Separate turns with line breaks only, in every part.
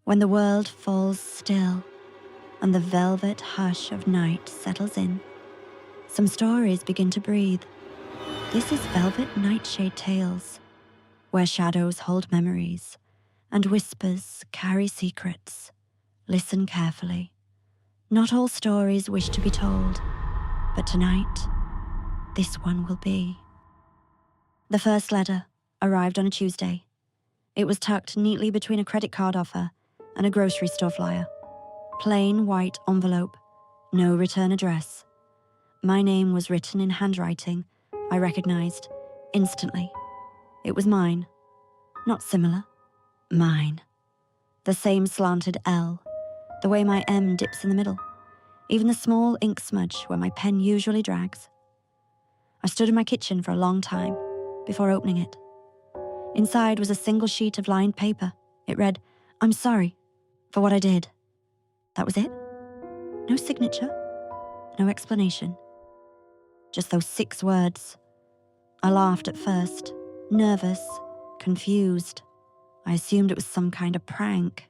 When the world falls still and the velvet hush of night settles in, some stories begin to breathe. This is Velvet Nightshade Tales, where shadows hold memories and whispers carry secrets. Listen carefully. Not all stories wish to be told, but tonight, this one will be. The first letter arrived on a Tuesday. It was tucked neatly between a credit card offer and a grocery store flyer. Plain white envelope, no return address. My name was written in handwriting I recognized instantly. It was mine. Not similar. Mine. The same slanted L, the way my M dips in the middle, even the small ink smudge where my pen usually drags. I stood in my kitchen for a long time before opening it. Inside was a single sheet of lined paper. It read, "I'm sorry for what I did." That was it. No signature, no explanation. Just those 6 words. I laughed at first, nervous, confused. I assumed it was some kind of prank.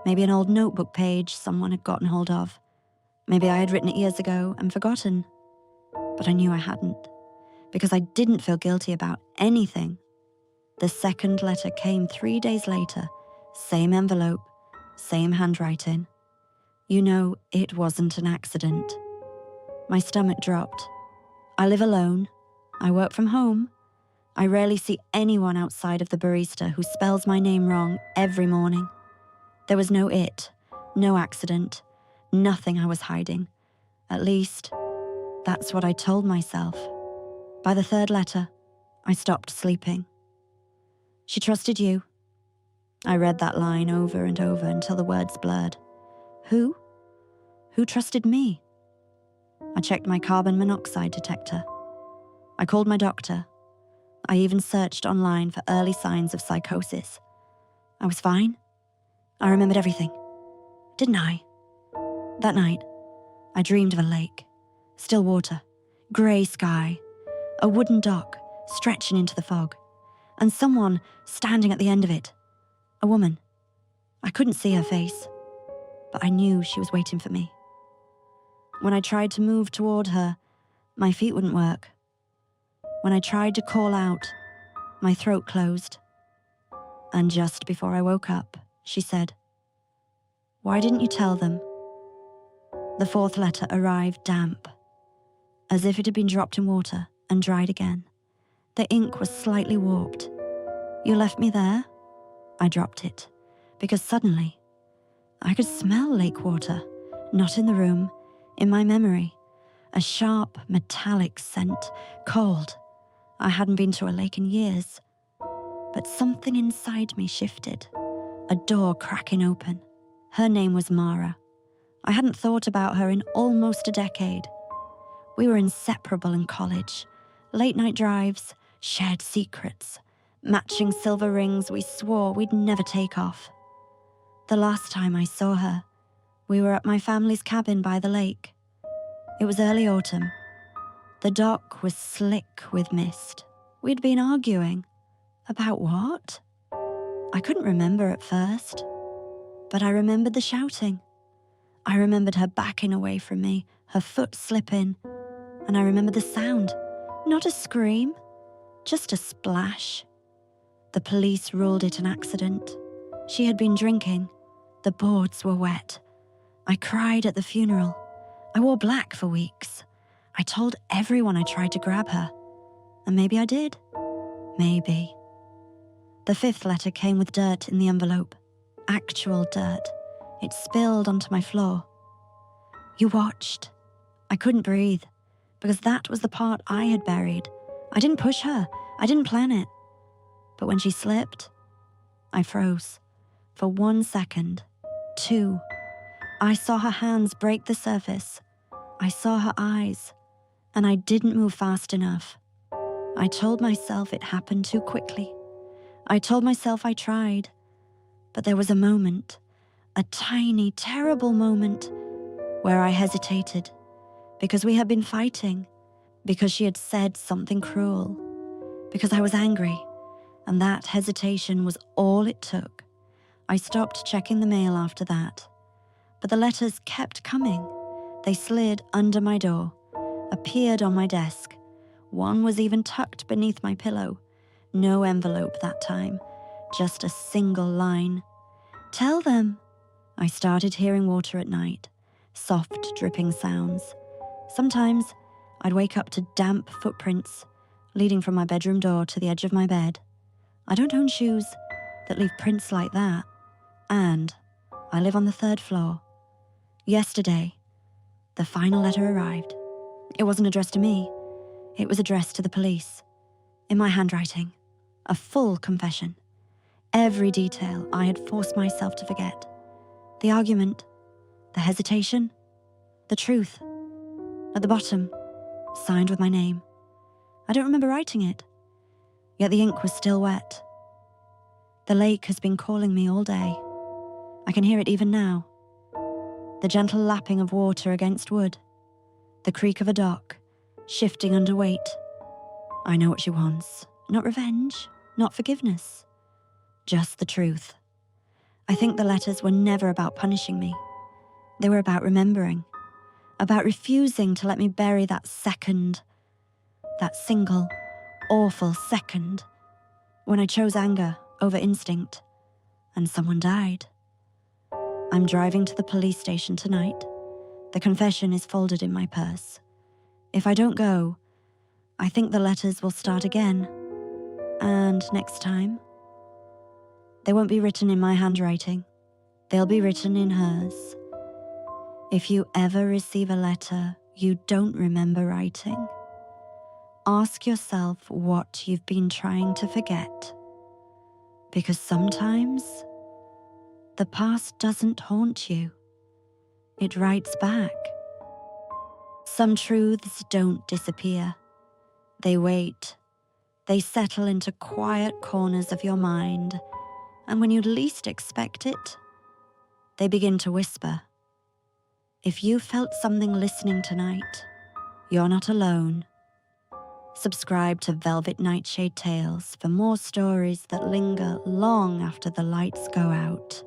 Maybe an old notebook page someone had gotten hold of. Maybe I had written it years ago and forgotten. But I knew I hadn't, because I didn't feel guilty about anything. The second letter came 3 days later, same envelope, same handwriting. You know, it wasn't an accident. My stomach dropped. I live alone. I work from home. I rarely see anyone outside of the barista who spells my name wrong every morning. There was no it, no accident, nothing I was hiding. At least, that's what I told myself. By the third letter, I stopped sleeping. She trusted you. I read that line over and over until the words blurred. Who? Who trusted me? I checked my carbon monoxide detector. I called my doctor. I even searched online for early signs of psychosis. I was fine. I remembered everything. Didn't I? That night, I dreamed of a lake, still water, grey sky, a wooden dock stretching into the fog, and someone standing at the end of it. A woman. I couldn't see her face, but I knew she was waiting for me. When I tried to move toward her, my feet wouldn't work. When I tried to call out, my throat closed. And just before I woke up, she said, "Why didn't you tell them?" The fourth letter arrived damp, as if it had been dropped in water and dried again. The ink was slightly warped. "You left me there?" I dropped it, because suddenly I could smell lake water, not in the room, in my memory. A sharp, metallic scent, cold. I hadn't been to a lake in years. But something inside me shifted, a door cracking open. Her name was Mara. I hadn't thought about her in almost a decade. We were inseparable in college. Late-night drives, shared secrets, matching silver rings we swore we'd never take off. The last time I saw her, we were at my family's cabin by the lake. It was early autumn. The dock was slick with mist. We'd been arguing. About what? I couldn't remember at first, but I remembered the shouting. I remembered her backing away from me, her foot slipping, and I remembered the sound. Not a scream, just a splash. The police ruled it an accident. She had been drinking. The boards were wet. I cried at the funeral. I wore black for weeks. I told everyone I tried to grab her. And maybe I did. Maybe. The fifth letter came with dirt in the envelope. Actual dirt. It spilled onto my floor. You watched. I couldn't breathe, because that was the part I had buried. I didn't push her. I didn't plan it. But when she slipped, I froze. For 1 second. 2. I saw her hands break the surface. I saw her eyes. And I didn't move fast enough. I told myself it happened too quickly. I told myself I tried. But there was a moment, a tiny, terrible moment, where I hesitated, because we had been fighting, because she had said something cruel, because I was angry, and that hesitation was all it took. I stopped checking the mail after that, but the letters kept coming. They slid under my door, appeared on my desk. One was even tucked beneath my pillow. No envelope that time, just a single line. Tell them. I started hearing water at night, soft dripping sounds. Sometimes I'd wake up to damp footprints leading from my bedroom door to the edge of my bed. I don't own shoes that leave prints like that, and I live on the 3rd floor. Yesterday, the final letter arrived. It wasn't addressed to me. It was addressed to the police. In my handwriting, a full confession. Every detail I had forced myself to forget. The argument, the hesitation, the truth. At the bottom, signed with my name. I don't remember writing it, yet the ink was still wet. The lake has been calling me all day. I can hear it even now. The gentle lapping of water against wood. The creak of a dock, shifting under weight. I know what she wants. Not revenge, not forgiveness. Just the truth. I think the letters were never about punishing me. They were about remembering. About refusing to let me bury that second. That single, awful second. When I chose anger over instinct. And someone died. I'm driving to the police station tonight. The confession is folded in my purse. If I don't go, I think the letters will start again. And next time, they won't be written in my handwriting. They'll be written in hers. If you ever receive a letter you don't remember writing, ask yourself what you've been trying to forget. Because sometimes the past doesn't haunt you. It writes back. Some truths don't disappear. They wait. They settle into quiet corners of your mind, and when you least expect it, they begin to whisper. If you felt something listening tonight, you're not alone. Subscribe to Velvet Nightshade Tales for more stories that linger long after the lights go out.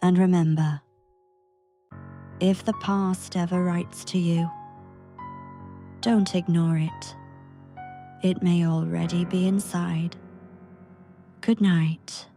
And remember, if the past ever writes to you, don't ignore it. It may already be inside. Good night.